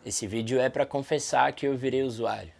Esse vídeo é para confessar que eu virei usuário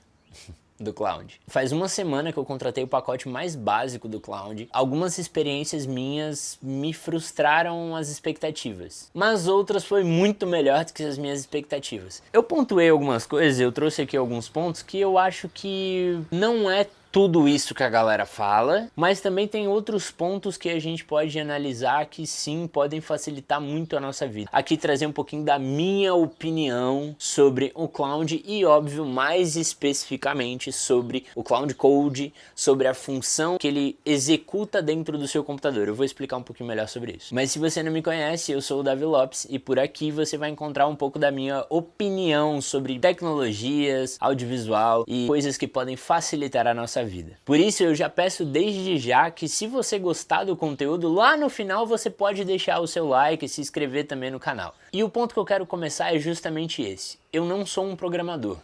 do Cloud. Faz uma semana que eu contratei o pacote mais básico do Cloud. Algumas experiências minhas me frustraram as expectativas, mas outras foi muito melhor do que as minhas expectativas. Eu pontuei algumas coisas, eu trouxe aqui alguns pontos que eu acho que não é tudo isso que a galera fala, mas também tem outros pontos que a gente pode analisar que sim, podem facilitar muito a nossa vida. Aqui trazer um pouquinho da minha opinião sobre o Cloud e, óbvio, mais especificamente sobre o Cloud Code, sobre a função que ele executa dentro do seu computador. Eu vou explicar um pouquinho melhor sobre isso. Mas se você não me conhece, eu sou o Davi Lopes e por aqui você vai encontrar um pouco da minha opinião sobre tecnologias, audiovisual e coisas que podem facilitar a nossa vida. Por isso eu já peço desde já que se você gostar do conteúdo, lá no final você pode deixar o seu like e se inscrever também no canal. E o ponto que eu quero começar é justamente esse. Eu não sou um programador.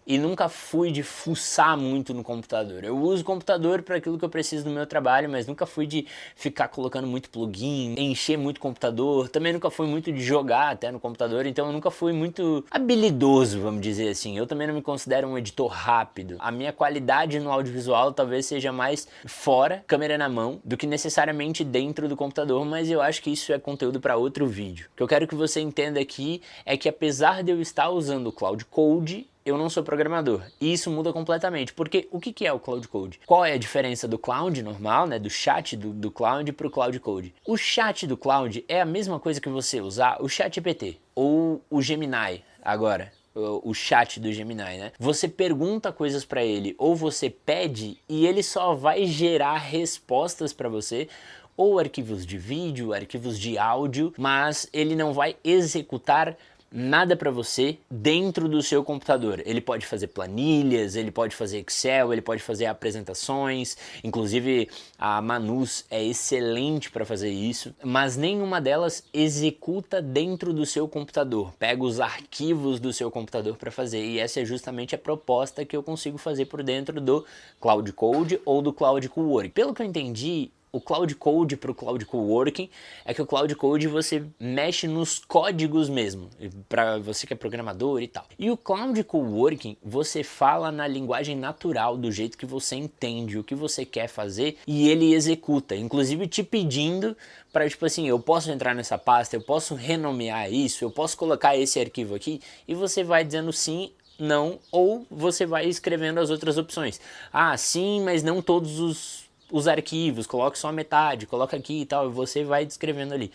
E nunca fui de fuçar muito no computador. Eu uso o computador para aquilo que eu preciso no meu trabalho, mas nunca fui de ficar colocando muito plugin, encher muito o computador. Também nunca fui muito de jogar até no computador, então eu nunca fui muito habilidoso, vamos dizer assim. Eu também não me considero um editor rápido. A minha qualidade no audiovisual talvez seja mais fora, câmera na mão, do que necessariamente dentro do computador, mas eu acho que isso é conteúdo para outro vídeo. O que eu quero que você entenda aqui é que apesar de eu estar usando o Cloud Code, eu não sou programador, e isso muda completamente, porque o que é o Cloud Code? Qual é a diferença do Cloud normal, né, do chat do Cloud para o Cloud Code? O chat do Cloud é a mesma coisa que você usar o ChatGPT ou o Gemini agora. O chat do Gemini, né? Você pergunta coisas para ele ou você pede e ele só vai gerar respostas para você, ou arquivos de vídeo, arquivos de áudio, mas ele não vai executar nada para você dentro do seu computador. Ele pode fazer planilhas, ele pode fazer Excel, ele pode fazer apresentações, inclusive a Manus é excelente para fazer isso, mas nenhuma delas executa dentro do seu computador. Pega os arquivos do seu computador para fazer, e essa é justamente a proposta que eu consigo fazer por dentro do Cloud Code ou do Cloud Coworking. Pelo que eu entendi, o Cloud Code para o Cloud Coworking é que o Cloud Code você mexe nos códigos mesmo, para você que é programador e tal. E o Cloud Coworking você fala na linguagem natural, do jeito que você entende o que você quer fazer e ele executa, inclusive te pedindo para, tipo assim, eu posso entrar nessa pasta, eu posso renomear isso, eu posso colocar esse arquivo aqui, e você vai dizendo sim, não, ou você vai escrevendo as outras opções. Ah, sim, mas não todos os arquivos, coloque só metade, coloca aqui e tal, e você vai descrevendo ali.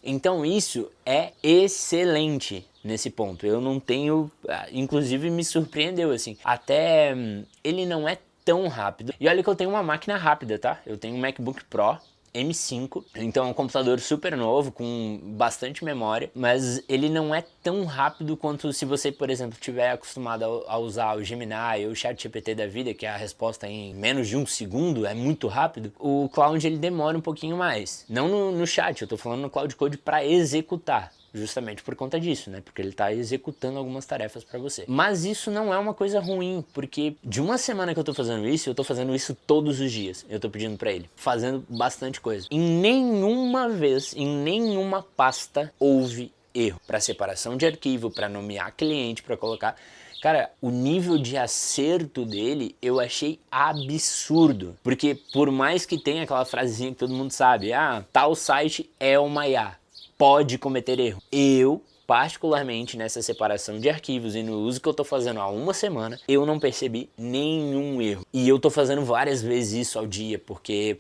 Então isso é excelente nesse ponto. Eu não tenho, inclusive me surpreendeu assim. Até ele não é tão rápido. E olha que eu tenho uma máquina rápida, tá? Eu tenho um MacBook Pro M5, então é um computador super novo, com bastante memória, mas ele não é tão rápido quanto se você, por exemplo, estiver acostumado a usar o Gemini ou o ChatGPT da vida, que é a resposta em menos de um segundo, é muito rápido. O Cloud ele demora um pouquinho mais, não no chat, eu tô falando no Cloud Code para executar. Justamente por conta disso, né? Porque ele está executando algumas tarefas para você. Mas isso não é uma coisa ruim, porque de uma semana que eu tô fazendo isso, eu tô fazendo isso todos os dias. Eu tô pedindo para ele, fazendo bastante coisa. Em nenhuma vez, em nenhuma pasta, houve erro. Para separação de arquivo, para nomear cliente, para colocar... Cara, o nível de acerto dele eu achei absurdo. Porque por mais que tenha aquela frasezinha que todo mundo sabe, tal site é uma IA, pode cometer erro. Eu, particularmente nessa separação de arquivos e no uso que eu tô fazendo há uma semana, eu não percebi nenhum erro. E eu tô fazendo várias vezes isso ao dia, porque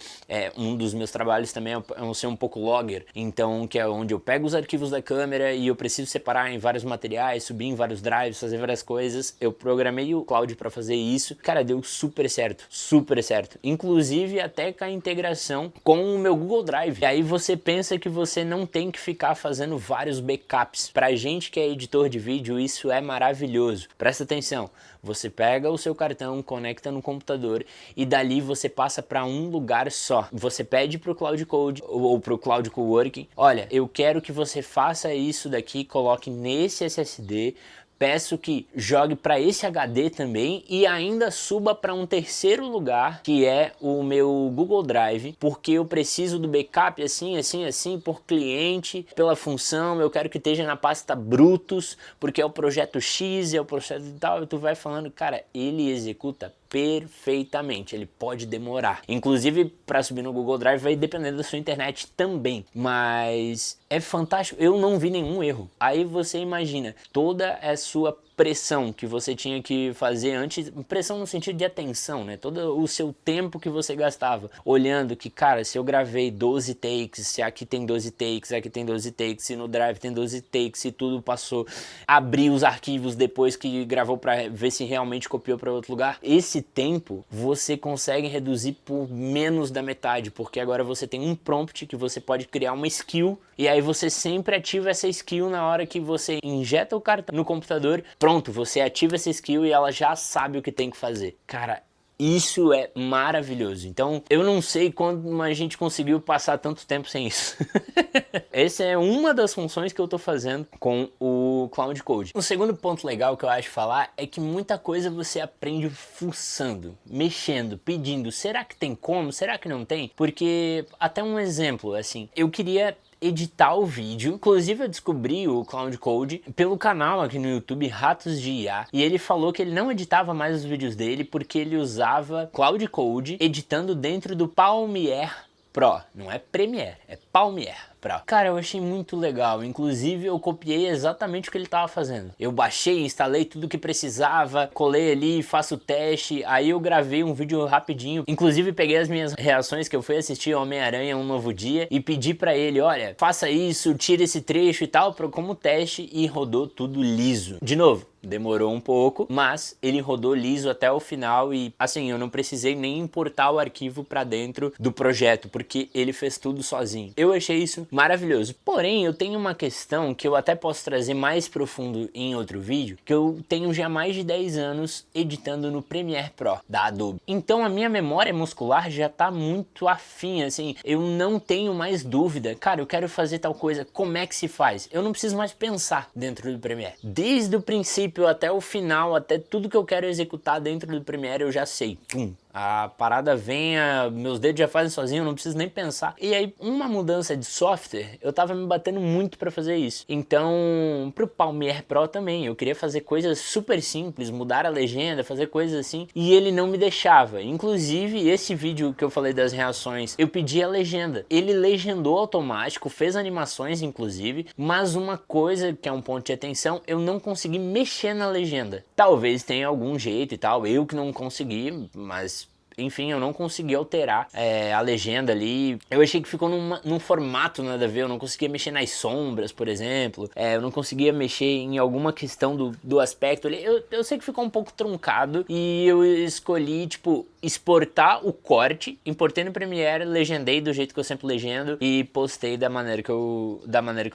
um dos meus trabalhos também é ser um pouco logger, então que é onde eu pego os arquivos da câmera e eu preciso separar em vários materiais, subir em vários drives, fazer várias coisas. Eu programei o Cloud para fazer isso. Cara, deu super certo, super certo. Inclusive até com a integração com o meu Google Drive. E aí você pensa que você não tem que ficar fazendo vários backups. Pra gente que é editor de vídeo, isso é maravilhoso. Presta atenção, você pega o seu cartão, conecta no computador e dali você passa para um lugar só. Você pede pro Cloud Code ou pro Cloud Coworking, olha, eu quero que você faça isso daqui, coloque nesse SSD, peço que jogue para esse HD também e ainda suba para um terceiro lugar, que é o meu Google Drive, porque eu preciso do backup assim, assim, assim, por cliente, pela função, eu quero que esteja na pasta Brutus, porque é o projeto X, é o projeto e tal, e tu vai falando, cara, ele executa perfeitamente, ele pode demorar. Inclusive, para subir no Google Drive vai depender da sua internet também, mas é fantástico, eu não vi nenhum erro. Aí você imagina toda a sua pressão que você tinha que fazer antes, pressão no sentido de atenção, né? Todo o seu tempo que você gastava olhando que, cara, se eu gravei 12 takes, se aqui tem 12 takes, aqui tem 12 takes, se no Drive tem 12 takes, se tudo passou, abrir os arquivos depois que gravou para ver se realmente copiou para outro lugar. Esse tempo você consegue reduzir por menos da metade, porque agora você tem um prompt que você pode criar uma skill e aí você sempre ativa essa skill na hora que você injeta o cartão no computador. Pronto, você ativa essa skill e ela já sabe o que tem que fazer. Cara, isso é maravilhoso. Então, eu não sei quando a gente conseguiu passar tanto tempo sem isso. Essa é uma das funções que eu tô fazendo com o Cloud Code. Um segundo ponto legal que eu acho falar é que muita coisa você aprende fuçando, mexendo, pedindo. Será que tem como? Será que não tem? Porque, até um exemplo, assim, eu queria editar o vídeo. Inclusive eu descobri o Cloud Code pelo canal aqui no YouTube Ratos de IA, e ele falou que ele não editava mais os vídeos dele porque ele usava Cloud Code editando dentro do Premiere Pro, não é Premiere, é Premiere Pro. Cara, eu achei muito legal, inclusive eu copiei exatamente o que ele estava fazendo. Eu baixei, instalei tudo que precisava, colei ali, faço o teste, aí eu gravei um vídeo rapidinho, inclusive peguei as minhas reações que eu fui assistir Homem-Aranha Um Novo Dia e pedi pra ele, olha, faça isso, tira esse trecho e tal, como teste, e rodou tudo liso. De novo, demorou um pouco, mas ele rodou liso até o final e, assim, eu não precisei nem importar o arquivo pra dentro do projeto, porque ele fez tudo sozinho. Eu achei isso maravilhoso. Porém, eu tenho uma questão que eu até posso trazer mais profundo em outro vídeo, que eu tenho já mais de 10 anos editando no Premiere Pro da Adobe. Então a minha memória muscular já tá muito afim, assim, eu não tenho mais dúvida, cara, eu quero fazer tal coisa, como é que se faz? Eu não preciso mais pensar dentro do Premiere. Desde o princípio até o final, até tudo que eu quero executar dentro do Premiere eu já sei. Pum. A parada vem, meus dedos já fazem sozinho, eu não preciso nem pensar. E aí, uma mudança de software, eu tava me batendo muito pra fazer isso. Então, pro Premiere Pro também, eu queria fazer coisas super simples, mudar a legenda, fazer coisas assim, e ele não me deixava. Inclusive, esse vídeo que eu falei das reações, eu pedi a legenda. Ele legendou automático, fez animações inclusive, mas uma coisa que é um ponto de atenção, eu não consegui mexer na legenda. Talvez tenha algum jeito e tal, eu que não consegui, mas enfim, eu não consegui alterar a legenda ali. Eu achei que ficou num formato nada a ver, eu não conseguia mexer nas sombras, por exemplo. Eu não conseguia mexer em alguma questão do aspecto ali. Eu sei que ficou um pouco truncado e eu escolhi, tipo, exportar o corte, importei no Premiere, legendei do jeito que eu sempre legendo e postei da maneira que eu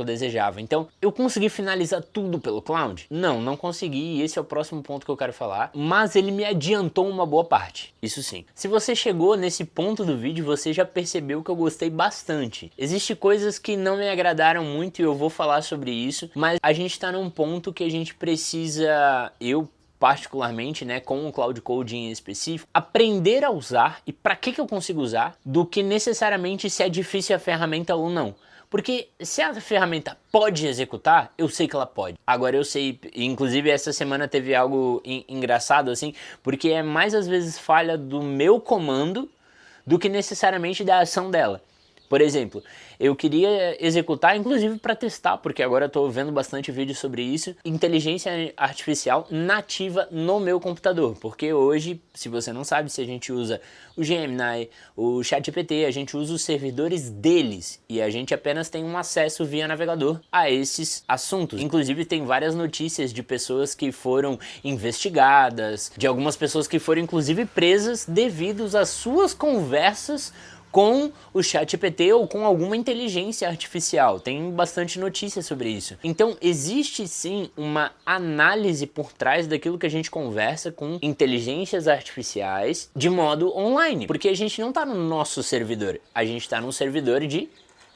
desejava. Então, eu consegui finalizar tudo pelo Cloud? Não consegui, e esse é o próximo ponto que eu quero falar, mas ele me adiantou uma boa parte, isso sim. Se você chegou nesse ponto do vídeo, você já percebeu que eu gostei bastante. Existem coisas que não me agradaram muito e eu vou falar sobre isso, mas a gente tá num ponto que a gente precisa, eu particularmente, né, com o Cloud Code em específico, aprender a usar e para que eu consigo usar, do que necessariamente se é difícil a ferramenta ou não. Porque se a ferramenta pode executar, eu sei que ela pode. Agora eu sei, inclusive essa semana teve algo engraçado assim, porque é mais às vezes falha do meu comando do que necessariamente da ação dela. Por exemplo, eu queria executar, inclusive para testar, porque agora eu estou vendo bastante vídeo sobre isso, inteligência artificial nativa no meu computador. Porque hoje, se você não sabe, se a gente usa o Gemini, o ChatGPT, a gente usa os servidores deles e a gente apenas tem um acesso via navegador a esses assuntos. Inclusive tem várias notícias de pessoas que foram investigadas, de algumas pessoas que foram inclusive presas devido às suas conversas com o ChatGPT ou com alguma inteligência artificial. Tem bastante notícia sobre isso. Então existe sim uma análise por trás daquilo que a gente conversa com inteligências artificiais de modo online, porque a gente não está no nosso servidor, a gente está num servidor de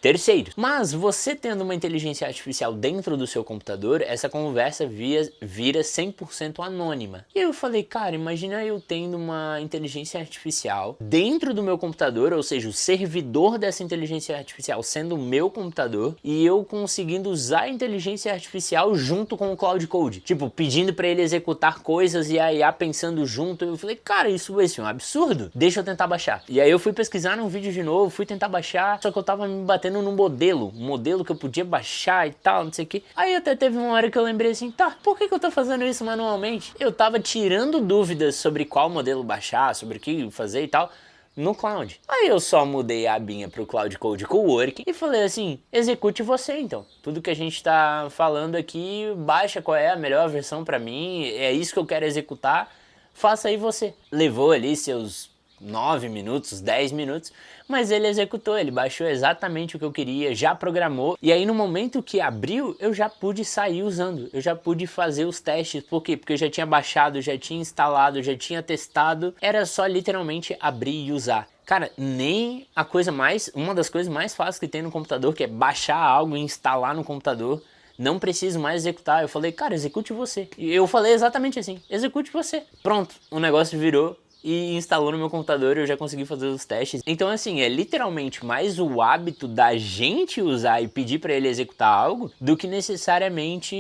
terceiros. Mas você tendo uma inteligência artificial dentro do seu computador, essa conversa vira 100% anônima. E eu falei, cara, imagina eu tendo uma inteligência artificial dentro do meu computador, ou seja, o servidor dessa inteligência artificial sendo o meu computador, e eu conseguindo usar a inteligência artificial junto com o Cloud Code. Tipo, pedindo para ele executar coisas e a IA pensando junto. Eu falei, cara, isso vai ser um absurdo. Deixa eu tentar baixar. E aí eu fui pesquisar num vídeo de novo, fui tentar baixar, só que eu tava me batendo num modelo, um modelo que eu podia baixar e tal, não sei o que. Aí até teve uma hora que eu lembrei assim, tá, por que eu tô fazendo isso manualmente? Eu tava tirando dúvidas sobre qual modelo baixar, sobre o que fazer e tal, no Cloud. Aí eu só mudei a abinha pro Cloud Code Coworking e falei assim, execute você então. Tudo que a gente tá falando aqui, baixa qual é a melhor versão pra mim, é isso que eu quero executar, faça aí você. Levou ali seus 9 minutos, 10 minutos, mas ele executou, ele baixou exatamente o que eu queria, já programou, e aí no momento que abriu, eu já pude sair usando, eu já pude fazer os testes. Por quê? Porque eu já tinha baixado, já tinha instalado, já tinha testado, era só literalmente abrir e usar. Cara, nem a coisa mais, uma das coisas mais fáceis que tem no computador, que é baixar algo e instalar no computador, não preciso mais executar. Eu falei, cara, execute você. E eu falei exatamente assim, execute você. Pronto, o negócio virou e instalou no meu computador e eu já consegui fazer os testes. Então assim, é literalmente mais o hábito da gente usar e pedir para ele executar algo do que necessariamente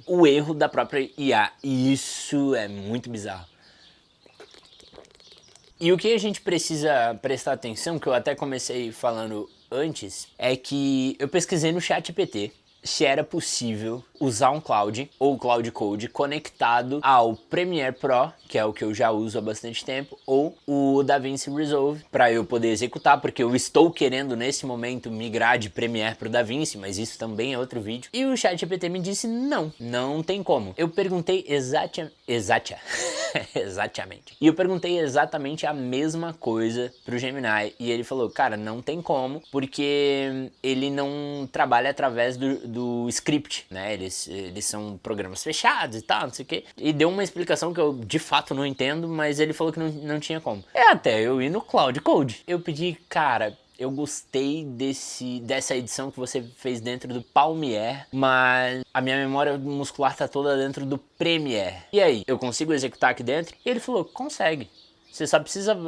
o erro da própria IA. E isso é muito bizarro. E o que a gente precisa prestar atenção, que eu até comecei falando antes, é que eu pesquisei no ChatGPT se era possível usar um Cloud ou Cloud Code conectado ao Premiere Pro, que é o que eu já uso há bastante tempo, ou o DaVinci Resolve, para eu poder executar, porque eu estou querendo nesse momento migrar de Premiere para o DaVinci, mas isso também é outro vídeo. E o ChatGPT me disse não tem como. Eu perguntei exatamente. E eu perguntei exatamente a mesma coisa pro Gemini e ele falou, cara, não tem como, porque ele não trabalha através do script, né? Eles são programas fechados e tal, não sei o que. E deu uma explicação que eu de fato não entendo, mas ele falou que não tinha como. É até eu ir no Cloud Code. Eu pedi, cara, eu gostei dessa edição que você fez dentro do Palmiere, mas a minha memória muscular tá toda dentro do Premiere. E aí, eu consigo executar aqui dentro? E ele falou, consegue. Você só precisa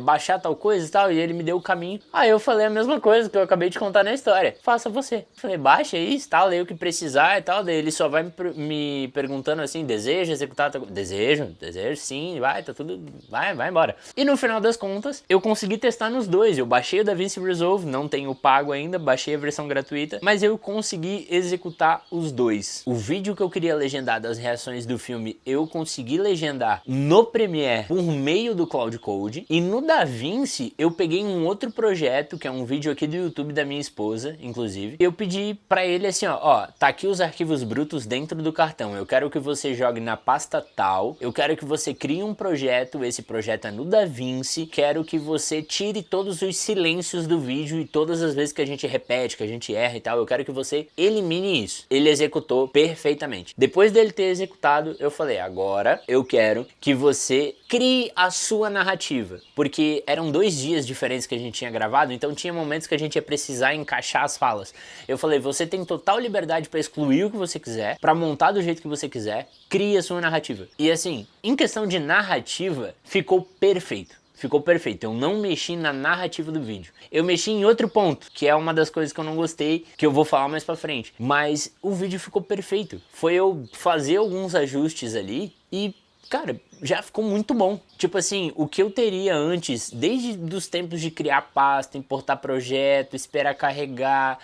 baixar tal coisa e tal, e ele me deu o caminho. Aí eu falei a mesma coisa que eu acabei de contar na história. Faça você. Eu falei, baixa aí, instala aí o que precisar e tal. Daí ele só vai me perguntando assim, deseja executar tal coisa? Desejo sim, vai, tá tudo, vai embora. E no final das contas, eu consegui testar nos dois. Eu baixei o DaVinci Resolve, não tenho pago ainda, baixei a versão gratuita, mas eu consegui executar os dois. O vídeo que eu queria legendar das reações do filme, eu consegui legendar no Premiere por meio do Cloud Code, e no DaVinci eu peguei um outro projeto, que é um vídeo aqui do YouTube da minha esposa, inclusive. Eu pedi pra ele assim, ó, tá aqui os arquivos brutos dentro do cartão, eu quero que você jogue na pasta tal, eu quero que você crie um projeto, esse projeto é no DaVinci, quero que você tire todos os silêncios do vídeo e todas as vezes que a gente repete, que a gente erra e tal, eu quero que você elimine isso. Ele executou perfeitamente. Depois dele ter executado, eu falei, agora eu quero que você crie a sua narrativa, porque eram 2 dias diferentes que a gente tinha gravado, então tinha momentos que a gente ia precisar encaixar as falas. Eu falei, você tem total liberdade para excluir o que você quiser, para montar do jeito que você quiser, crie a sua narrativa. E assim, em questão de narrativa, ficou perfeito. Ficou perfeito, eu não mexi na narrativa do vídeo. Eu mexi em outro ponto, que é uma das coisas que eu não gostei, que eu vou falar mais pra frente. Mas o vídeo ficou perfeito. Foi eu fazer alguns ajustes ali e, cara, já ficou muito bom. Tipo assim, o que eu teria antes, desde os tempos de criar pasta, importar projeto, esperar carregar,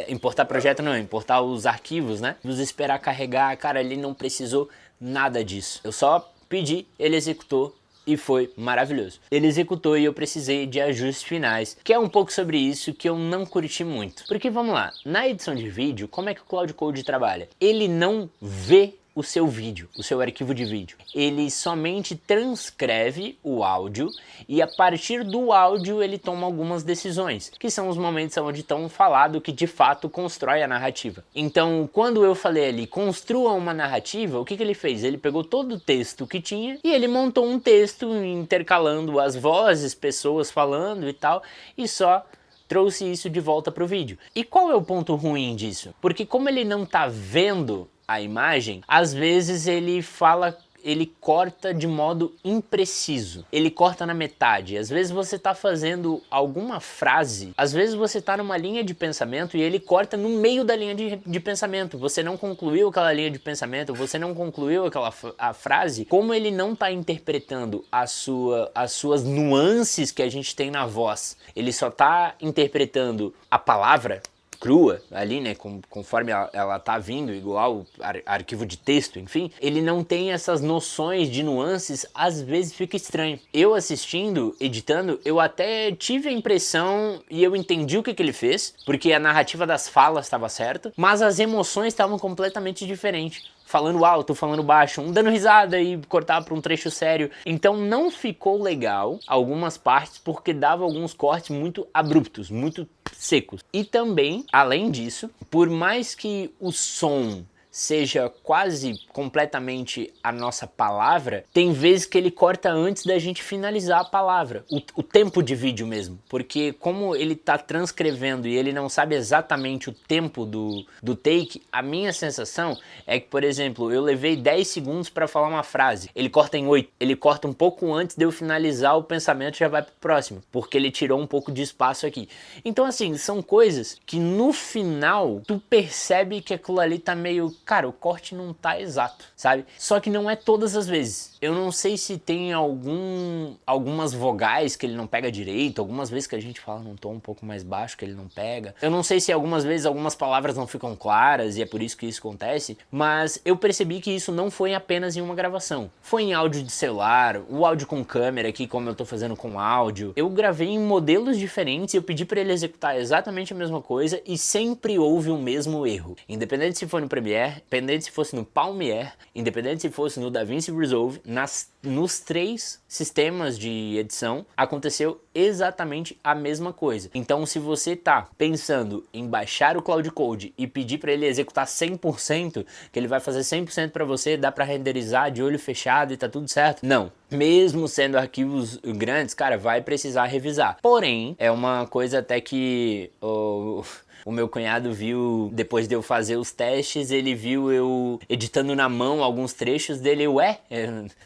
importar projeto não, importar os arquivos, né? Esperar carregar, cara, ele não precisou nada disso. Eu só pedi, ele executou. E foi maravilhoso. Ele executou e eu precisei de ajustes finais, que é um pouco sobre isso que eu não curti muito. Porque vamos lá, na edição de vídeo, como é que o Cloud Code trabalha? Ele não vê o seu vídeo, o seu arquivo de vídeo. Ele somente transcreve o áudio e a partir do áudio ele toma algumas decisões, que são os momentos onde estão falado que de fato constrói a narrativa. Então, quando eu falei ali, construa uma narrativa, o que ele fez? Ele pegou todo o texto que tinha e ele montou um texto intercalando as vozes, pessoas falando e tal, e só trouxe isso de volta pro vídeo. E qual é o ponto ruim disso? Porque como ele não tá vendo a imagem, às vezes ele corta de modo impreciso, ele corta na metade. Às vezes você tá fazendo alguma frase, às vezes você tá numa linha de pensamento e ele corta no meio da linha de pensamento. Você não concluiu aquela linha de pensamento, você não concluiu a frase. Como ele não tá interpretando as suas nuances que a gente tem na voz, ele só tá interpretando a palavra crua ali, né, conforme ela tá vindo, igual arquivo de texto, enfim, ele não tem essas noções de nuances, às vezes fica estranho. Eu assistindo, editando, eu até tive a impressão e eu entendi o que ele fez, porque a narrativa das falas estava certa, mas as emoções estavam completamente diferentes. Falando alto, falando baixo, um dando risada e cortar para um trecho sério. Então não ficou legal algumas partes porque dava alguns cortes muito abruptos, muito secos. E também, além disso, por mais que o som seja quase completamente a nossa palavra, tem vezes que ele corta antes da gente finalizar a palavra, o tempo de vídeo mesmo, porque como ele tá transcrevendo e ele não sabe exatamente o tempo do take, a minha sensação é que, por exemplo, eu levei 10 segundos para falar uma frase, ele corta em 8, ele corta um pouco antes de eu finalizar o pensamento e já vai pro próximo, porque ele tirou um pouco de espaço aqui. Então assim, são coisas que no final tu percebe que aquilo ali tá meio... Cara, o corte não tá exato, sabe? Só que não é todas as vezes. Eu não sei se tem algumas vogais que ele não pega direito, algumas vezes que a gente fala num tom um pouco mais baixo que ele não pega. Eu não sei se algumas vezes algumas palavras não ficam claras e é por isso que isso acontece, mas eu percebi que isso não foi apenas em uma gravação. Foi em áudio de celular, o áudio com câmera aqui, como eu tô fazendo com áudio. Eu gravei em modelos diferentes e eu pedi pra ele executar exatamente a mesma coisa e sempre houve o mesmo erro. Independente se for no Premiere, independente se fosse no Palmiere, independente se fosse no DaVinci Resolve, nos 3 sistemas de edição aconteceu exatamente a mesma coisa. Então se você tá pensando em baixar o Cloud Code e pedir para ele executar 100%, que ele vai fazer 100% para você, dá para renderizar de olho fechado e tá tudo certo? Não. Mesmo sendo arquivos grandes, cara, vai precisar revisar. Porém, é uma coisa até que o meu cunhado viu, depois de eu fazer os testes, ele viu eu editando na mão alguns trechos dele,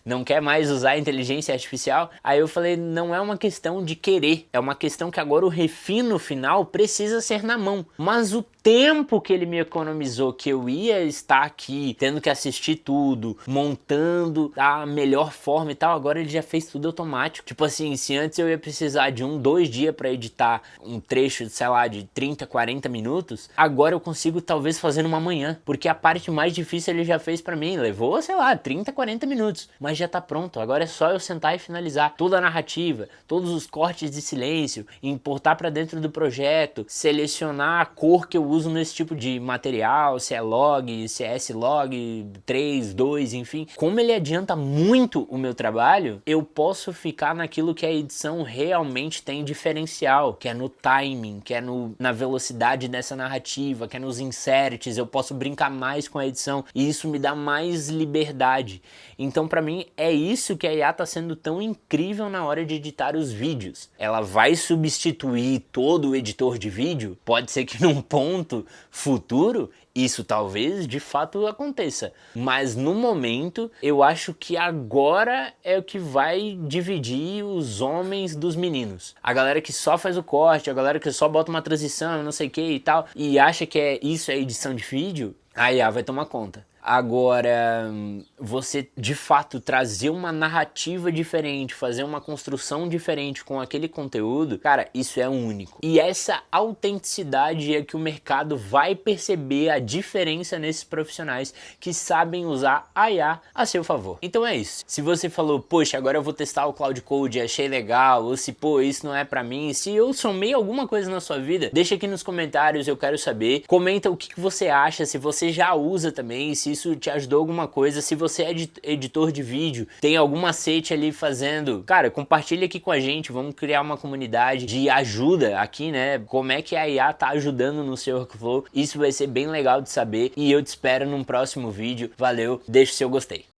não quer mais usar inteligência artificial? Aí eu falei, não é uma questão de querer, é uma questão que agora o refino final precisa ser na mão. Mas o tempo que ele me economizou, que eu ia estar aqui, tendo que assistir tudo, montando a melhor forma e tal, agora ele já fez tudo automático. Tipo assim, se antes eu ia precisar de 2 dias para editar um trecho, sei lá, de 30, 40 minutos, agora eu consigo talvez fazer numa manhã, porque a parte mais difícil ele já fez pra mim, levou, sei lá, 30, 40 minutos, mas já tá pronto, agora é só eu sentar e finalizar toda a narrativa, todos os cortes de silêncio, importar pra dentro do projeto, selecionar a cor que eu uso nesse tipo de material, se é log, se é S-log, 3, 2, enfim. Como ele adianta muito o meu trabalho, eu posso ficar naquilo que a edição realmente tem diferencial, que é no timing, que é na velocidade dessa narrativa, que é nos inserts, eu posso brincar mais com a edição e isso me dá mais liberdade. Então pra mim é isso que a IA tá sendo tão incrível na hora de editar os vídeos. Ela vai substituir todo o editor de vídeo? Pode ser que num ponto futuro isso talvez de fato aconteça, mas no momento eu acho que agora é o que vai dividir os homens dos meninos. A galera que só faz o corte, a galera que só bota uma transição, não sei o que e tal, e acha que isso é edição de vídeo, a IA vai tomar conta. Agora, você de fato trazer uma narrativa diferente, fazer uma construção diferente com aquele conteúdo, cara, isso é único. E essa autenticidade é que o mercado vai perceber a diferença nesses profissionais que sabem usar a IA a seu favor. Então é isso. Se você falou, poxa, agora eu vou testar o Cloud Code, achei legal, ou se, pô, isso não é pra mim, se eu somei alguma coisa na sua vida, deixa aqui nos comentários, eu quero saber. Comenta o que você acha, se você já usa também, se isso te ajudou alguma coisa, se você é editor de vídeo, tem algum macete ali fazendo, cara, compartilha aqui com a gente, vamos criar uma comunidade de ajuda aqui, né, como é que a IA tá ajudando no seu workflow, isso vai ser bem legal de saber e eu te espero num próximo vídeo, valeu, deixa o seu gostei.